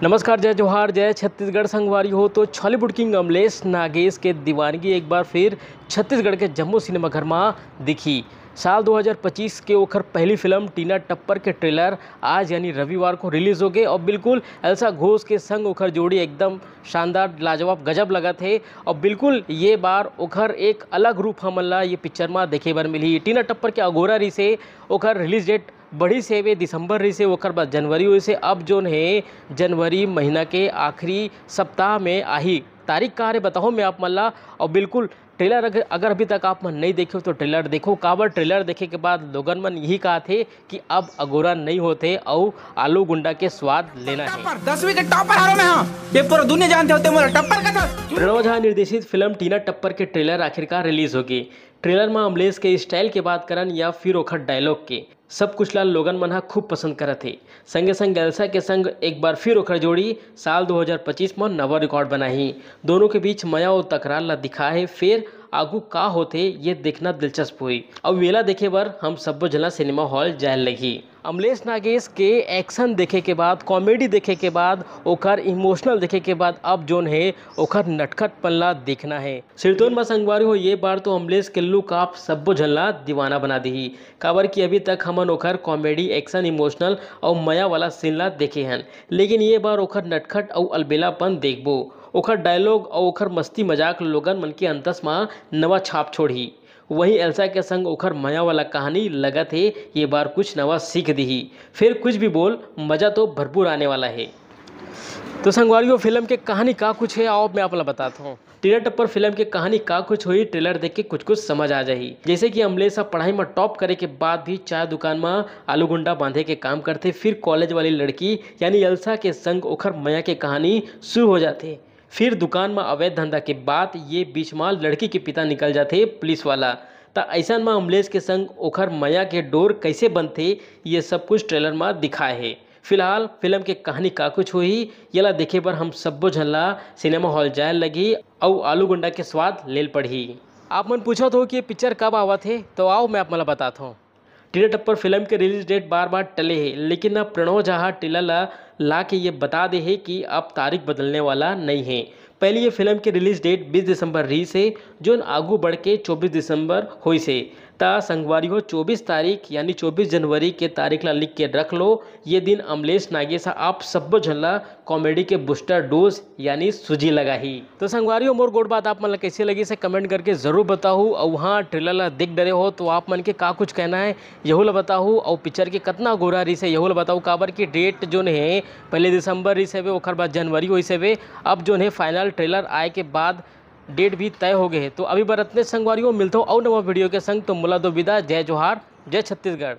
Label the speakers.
Speaker 1: नमस्कार, जय जोहार, जय छत्तीसगढ़ संगवारी हो। तो छॉलीवुड किंग अमलेश नागेश के दीवानगी एक बार फिर छत्तीसगढ़ के जम्मू सिनेमाघर में दिखी। साल 2025 के ओखर पहली फिल्म टीना टप्पर के ट्रेलर आज यानी रविवार को रिलीज़ हो गए और बिल्कुल एल्सा घोष के संग ओखर जोड़ी एकदम शानदार लाजवाब गजब लगा थे। और बिल्कुल ये बार ओखर एक अलग रूप हमन ला ये पिक्चर में देखे बर मिली। टीना टप्पर के अगोरा रही से ओखर रिलीज डेट बढ़ी से वे दिसंबर रही से ओकर बाद जनवरी हुई से अब जोन है जनवरी महीना के आखिरी सप्ताह में आही। तारीख कहाँ रे बताओ मैं आप मल्ला। और बिल्कुल ट्रेलर अगर अभी तक आप मन नहीं देखे हो तो ट्रेलर देखो। काबर ट्रेलर देखे के बाद लोगन मन यही कहा थे कि अब अगोरा नहीं होते और आलू गुंडा के स्वाद लेना है।
Speaker 2: 10वीं के टॉपर हारो में हां, ये पूरा दुनिया जानते होते मोला टप्पर का था।
Speaker 1: प्रणव झा निर्देशित फिल्म टीना टप्पर के ट्रेलर आखिरकार रिलीज होगी। ट्रेलर में अमलेश के स्टाइल के बात करन या फिर ओखर डायलॉग के सब कुछ ला लोगन मन खूब पसंद करत थे। संगे संग एल्सा के संग एक बार फिर ओखर जोड़ी साल 2025 में नवा रिकॉर्ड बनाही। दोनों के बीच मया और तकरार ला दिखा है। फिर आगू का होते ये देखना दिलचस्प हुई। अब वेला देखे बर हम सब जना सिनेमा हॉल जाए लगी। अमलेश नागेश के एक्शन देखे के बाद, कॉमेडी देखे के बाद, ओखर इमोशनल देखे के बाद अब जोन है ओखर नटखट पल्ला देखना है। सिरतोन में संगवारी हो ये बार तो अमलेश के लुक आप सबो झल्ला दीवाना बना दी। काबर कि अभी तक हमन ओखर कॉमेडी, एक्शन, इमोशनल और मया वाला सीन ला देखे हैं, लेकिन ये बार ओखर नटखट और अलबेलापन देखबो। ओखर डायलॉग और ओखर मस्ती मजाक लोगन मन के अंतस में नवा छाप छोड़ी। वहीं एल्सा के संग ओखर मया वाला कहानी लगा थे ये बार कुछ नवा सीख दी। फिर कुछ भी बोल मज़ा तो भरपूर आने वाला है। तो संगवारियों फिल्म के कहानी का कुछ है आओ मैं आपको बताता हूँ। टीना टप्पर फिल्म के कहानी का कुछ हुई ट्रेलर देख के कुछ समझ आ जाही। जैसे कि अमलेश पढ़ाई में टॉप करे के बाद भी चाय दुकान में आलू गुंडा बांधे के काम करते। फिर कॉलेज वाली लड़की यानी एल्सा के संग ओखर मया के कहानी शुरू हो जाते। फिर दुकान में अवैध धंधा के बाद ये बीच में लड़की के पिता निकल जाते पुलिस वाला। तो ऐसा में अमलेश के संग ओखर मया के डोर कैसे बनते ये सब कुछ ट्रेलर में दिखाए है। फिलहाल फिल्म के कहानी का कुछ हुई ये देखे पर हम सबो झल्ला सिनेमा हॉल जाए लगी और आलू गुंडा के स्वाद लेल पड़ी। आप मन पूछो तो कि ये पिक्चर कब आवा थे, तो आओ मैं आप मला बताता हूँ। टीना टप्पर फिल्म के रिलीज डेट बार बार टले है, लेकिन अब प्रणव झा ट्रेलर ला के ये बता दे है कि अब तारीख बदलने वाला नहीं है। पहले ये फिल्म के रिलीज डेट 20 दिसंबर रही से जो आगू बढ़ के 24 दिसंबर हुई से। ता संगवारी हो 24 तारीख यानी 24 जनवरी के तारीख ला लिख के रख लो। ये दिन अमलेश नागेश आप सब झल्ला कॉमेडी के बूस्टर डोज यानी सूजी लगा ही। तो संगवारी हो मोर गोड़ बात आप मन कैसे लगी से कमेंट करके जरूर बताओ। और वहाँ ट्रेलर ला देख डरे हो तो आप मन के का कुछ कहना है यहू ला बताओ। और पिक्चर के कितना गोरा रही से यहू ला बताओ। काबर की डेट जो है पहले दिसंबर रही से ओखर बाद जनवरी हुई से अब जो है फाइनल ट्रेलर आए के बाद डेट भी तय हो गए हैं। तो अभी बरतने संगवारियों मिलता हूँ और नवा वीडियो के संग। तो मुला दो विदा, जय जोहार, जय छत्तीसगढ़।